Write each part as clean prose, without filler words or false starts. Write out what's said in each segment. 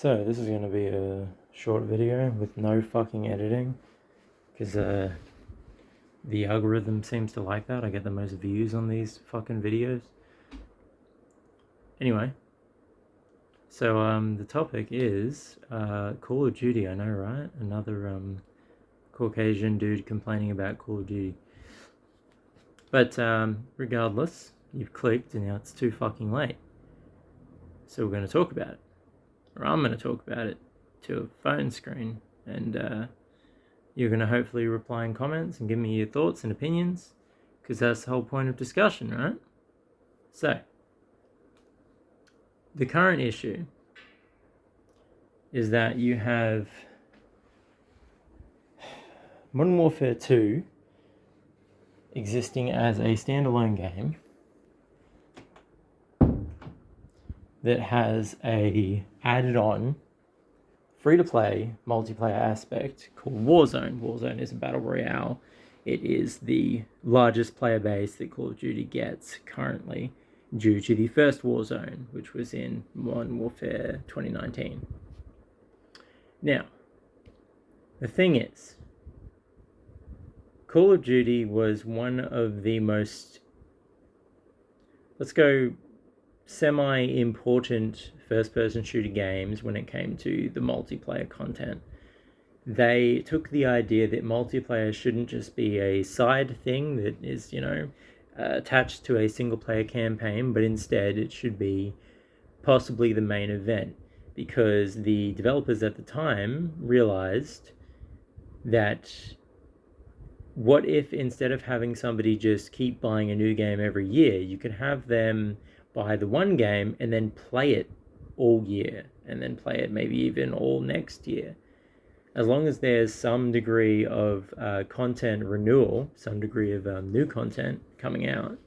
So this is going to be a short video with no fucking editing, because the algorithm seems to like that. I get the most views on these fucking videos. Anyway, so the topic is Call of Duty. I know, right? Another Caucasian dude complaining about Call of Duty. But regardless, you've clicked and now it's too fucking late. So we're going to talk about it. Or I'm going to talk about it to a phone screen, and you're going to hopefully reply in comments and give me your thoughts and opinions, because that's the whole point of discussion, right? So, the current issue is that you have Modern Warfare 2 existing as a standalone game that has a added-on free-to-play multiplayer aspect called Warzone. Warzone is a battle royale. It is the largest player base that Call of Duty gets currently, due to the first Warzone, which was in Modern Warfare 2019. Now, the thing is, Call of Duty was one of the most, let's go, semi-important first-person shooter games when it came to the multiplayer content. They took the idea that multiplayer shouldn't just be a side thing that is, attached to a single-player campaign, but instead it should be possibly the main event, because the developers at the time realized that what if instead of having somebody just keep buying a new game every year, you could have them buy the one game and then play it all year, and then play it maybe even all next year. As long as there's some degree of content renewal, some degree of new content coming out,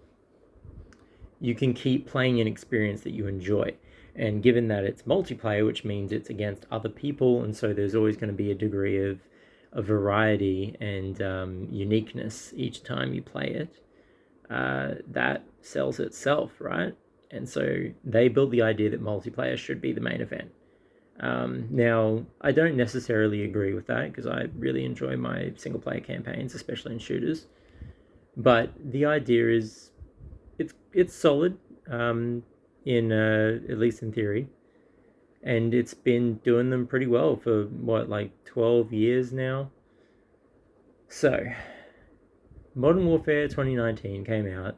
you can keep playing an experience that you enjoy. And given that it's multiplayer, which means it's against other people, and so there's always going to be a degree of variety and uniqueness each time you play it, that sells itself, right? And so they built the idea that multiplayer should be the main event. Now, I don't necessarily agree with that, because I really enjoy my single-player campaigns, especially in shooters. But the idea is, it's solid, in at least in theory, and it's been doing them pretty well for what, like 12 years now. So, Modern Warfare 2019 came out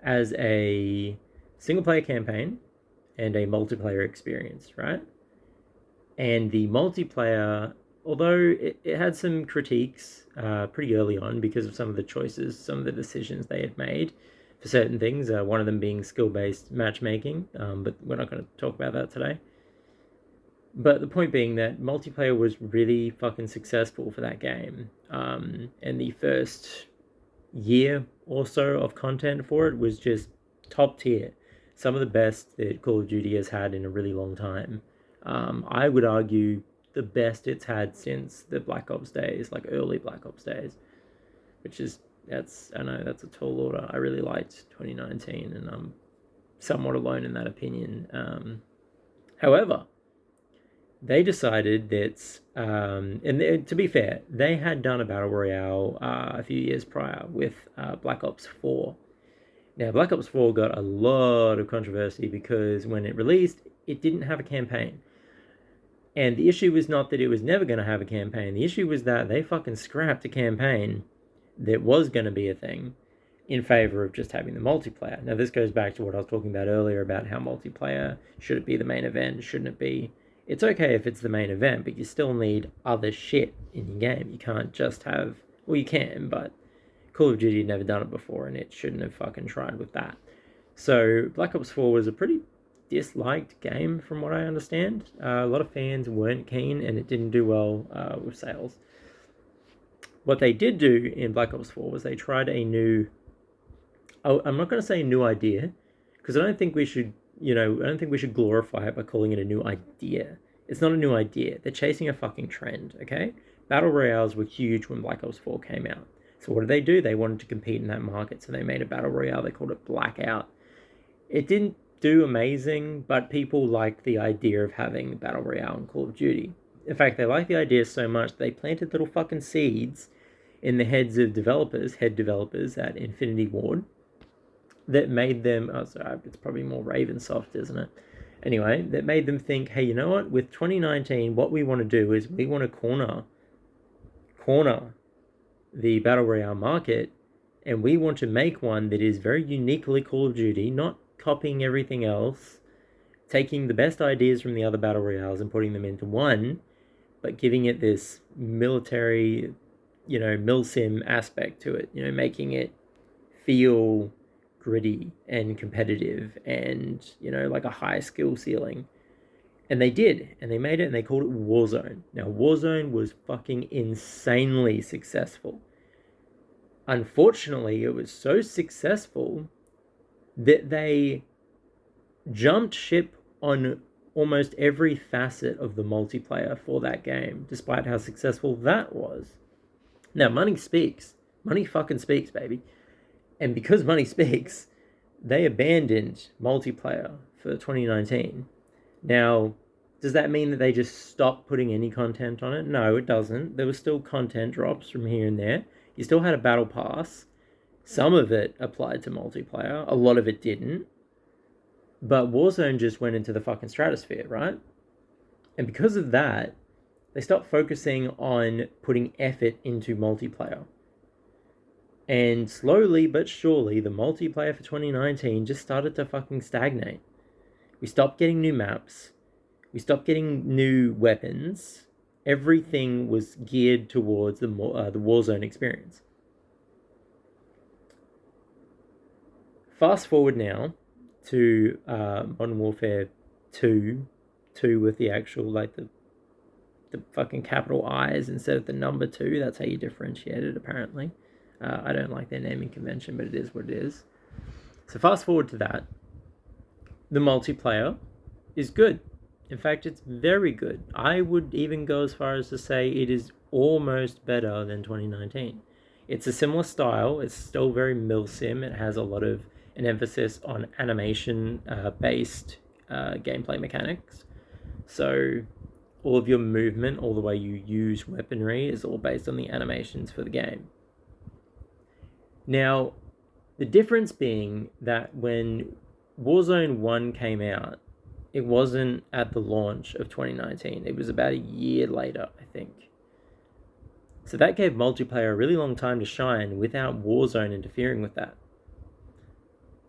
as a single-player campaign and a multiplayer experience, right? And the multiplayer, although it had some critiques pretty early on because of some of the choices, some of the decisions they had made for certain things, one of them being skill-based matchmaking, but we're not going to talk about that today. But the point being that multiplayer was really fucking successful for that game. And the first year or so of content for it was just top tier. Some of the best that Call of Duty has had in a really long time. I would argue the best it's had since the Black Ops days, like early Black Ops days, which is, I know that's a tall order. I really liked 2019, and I'm somewhat alone in that opinion. However, they decided that, and to be fair, they had done a Battle Royale a few years prior with Black Ops 4. Now, Black Ops 4 got a lot of controversy because when it released, it didn't have a campaign. And the issue was not that it was never going to have a campaign. The issue was that they fucking scrapped a campaign that was going to be a thing in favor of just having the multiplayer. Now, this goes back to what I was talking about earlier about how multiplayer, should it be the main event, shouldn't it be? It's okay if it's the main event, but you still need other shit in your game. You can't just have, well, you can, but Call of Duty had never done it before, and it shouldn't have fucking tried with that. So Black Ops 4 was a pretty disliked game from what I understand. A lot of fans weren't keen, and it didn't do well with sales. What they did do in Black Ops 4 was they tried a new, I'm not going to say a new idea, because I don't think we should glorify it by calling it a new idea. It's not a new idea. They're chasing a fucking trend, okay? Battle Royales were huge when Black Ops 4 came out. So what did they do? They wanted to compete in that market, so they made a Battle Royale. They called it Blackout. It didn't do amazing, but people like the idea of having Battle Royale in Call of Duty. In fact, they like the idea so much they planted little fucking seeds in the heads of head developers at Infinity Ward, that made them, oh sorry, it's probably more Ravensoft, isn't it? Anyway, that made them think, hey, you know what? With 2019, what we want to do is we want to corner the Battle Royale market, and we want to make one that is very uniquely Call of Duty, not copying everything else, taking the best ideas from the other Battle Royales and putting them into one, but giving it this military, milsim aspect to it, making it feel gritty and competitive and, like a high skill ceiling. And they did, and they made it, and they called it Warzone. Now, Warzone was fucking insanely successful. Unfortunately, it was so successful that they jumped ship on almost every facet of the multiplayer for that game, despite how successful that was. Now, money speaks. Money fucking speaks, baby. And because money speaks, they abandoned multiplayer for 2019. Now, does that mean that they just stopped putting any content on it? No, it doesn't. There was still content drops from here and there. You still had a battle pass. Some of it applied to multiplayer. A lot of it didn't. But Warzone just went into the fucking stratosphere, right? And because of that, they stopped focusing on putting effort into multiplayer. And slowly but surely, the multiplayer for 2019 just started to fucking stagnate. We stopped getting new maps. We stopped getting new weapons. Everything was geared towards the Warzone experience. Fast forward now to Modern Warfare 2 with the actual, like, the fucking capital I's instead of the number 2. That's how you differentiate it, apparently. I don't like their naming convention, but it is what it is. So fast forward to that. The multiplayer is good. In fact, it's very good. I would even go as far as to say it is almost better than 2019. It's a similar style. It's still very milsim. It has a lot of an emphasis on animation-based gameplay mechanics. So all of your movement, all the way you use weaponry, is all based on the animations for the game. Now, the difference being that when Warzone 1 came out, it wasn't at the launch of 2019. It was about a year later, I think. So that gave multiplayer a really long time to shine without Warzone interfering with that.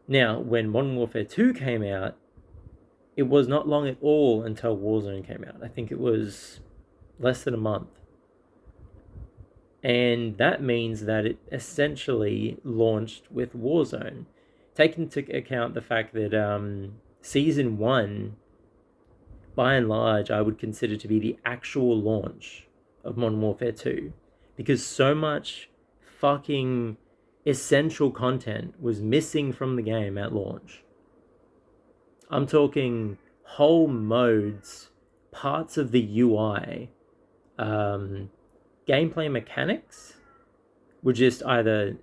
Now, when Modern Warfare 2 came out, it was not long at all until Warzone came out. I think it was less than a month. And that means that it essentially launched with Warzone. Take into account the fact that Season 1, by and large, I would consider to be the actual launch of Modern Warfare 2. Because so much fucking essential content was missing from the game at launch. I'm talking whole modes, parts of the UI, gameplay mechanics were just either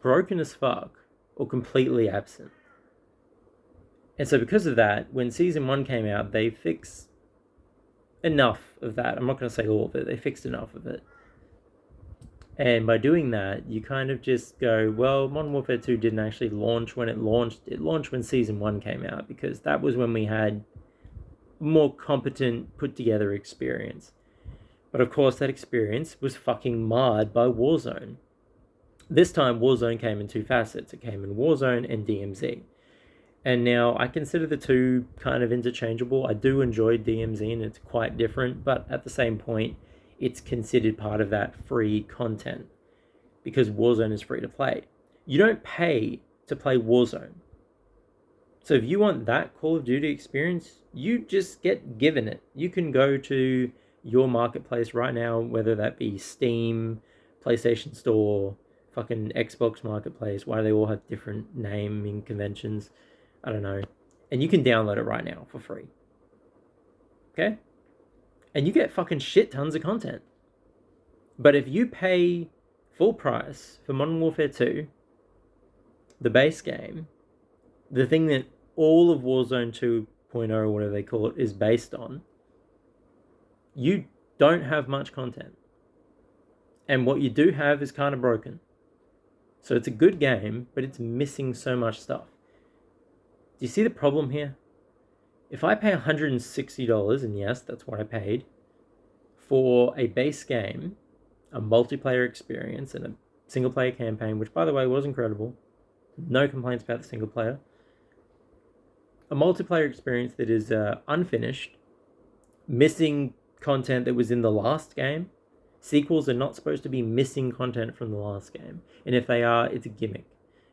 broken as fuck or completely absent. And so because of that, when Season 1 came out, they fixed enough of that. I'm not going to say all of it. They fixed enough of it. And by doing that, you kind of just go, well, Modern Warfare 2 didn't actually launch when it launched. It launched when Season 1 came out, because that was when we had more competent, put-together experience. But of course, that experience was fucking marred by Warzone. This time, Warzone came in two facets. It came in Warzone and DMZ. And now, I consider the two kind of interchangeable. I do enjoy DMZ, and it's quite different, but at the same point, it's considered part of that free content, because Warzone is free to play. You don't pay to play Warzone. So if you want that Call of Duty experience, you just get given it. You can go to your marketplace right now, whether that be Steam, PlayStation Store, fucking Xbox Marketplace. Why do they all have different naming conventions? I don't know. And you can download it right now for free. Okay? And you get fucking shit tons of content. But if you pay full price for Modern Warfare 2, the base game, the thing that all of Warzone 2.0 or whatever they call it is based on, you don't have much content. And what you do have is kind of broken. So it's a good game, but it's missing so much stuff. Do you see the problem here? If I pay $160, and yes, that's what I paid, for a base game, a multiplayer experience, and a single player campaign, which by the way was incredible, no complaints about the single player, a multiplayer experience that is unfinished, missing content that was in the last game. Sequels are not supposed to be missing content from the last game. And if they are, it's a gimmick.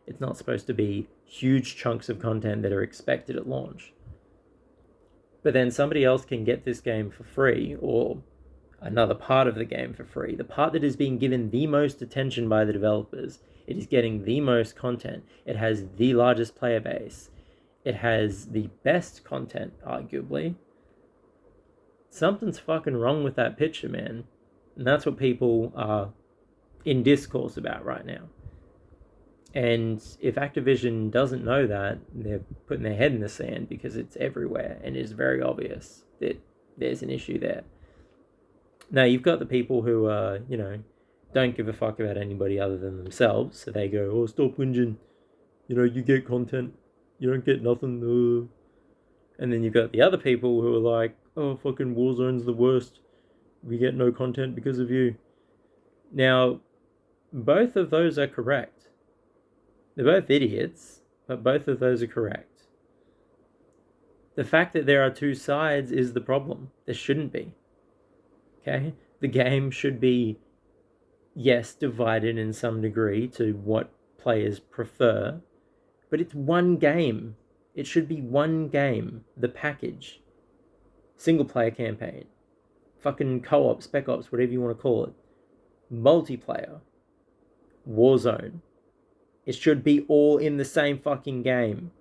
It's not supposed to be huge chunks of content that are expected at launch. But then somebody else can get this game for free, or another part of the game for free. The part that is being given the most attention by the developers. It is getting the most content. It has the largest player base. It has the best content, arguably. Something's fucking wrong with that picture, man. And that's what people are in discourse about right now. And if Activision doesn't know that, they're putting their head in the sand, because it's everywhere and it's very obvious that there's an issue there. Now, you've got the people who don't give a fuck about anybody other than themselves. So they go, oh, stop whinging. You get content. You don't get nothing. And then you've got the other people who are like, oh, fucking Warzone's the worst. We get no content because of you. Now, both of those are correct. They're both idiots, but both of those are correct. The fact that there are two sides is the problem. There shouldn't be. Okay? The game should be, yes, divided in some degree to what players prefer, but it's one game. It should be one game. The package. Single player campaign. Fucking co-op, spec ops, whatever you want to call it. Multiplayer. Warzone. It should be all in the same fucking game.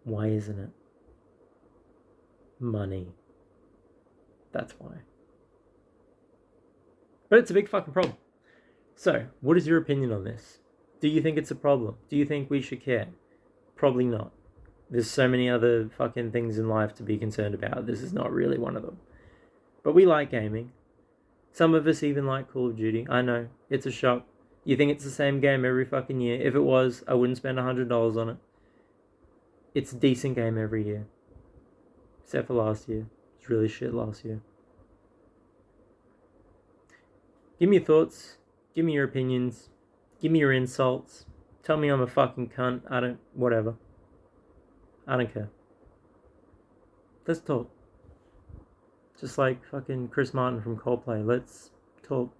Why isn't it? Money. That's why. But it's a big fucking problem. So, what is your opinion on this? Do you think it's a problem? Do you think we should care? Probably not. There's so many other fucking things in life to be concerned about. This is not really one of them. But we like gaming. Some of us even like Call of Duty. I know, it's a shock. You think it's the same game every fucking year. If it was, I wouldn't spend $100 on it. It's a decent game every year. Except for last year. It's really shit last year. Give me your thoughts. Give me your opinions. Give me your insults. Tell me I'm a fucking cunt. Whatever. I don't care. Let's talk. Just like fucking Chris Martin from Coldplay. Let's talk.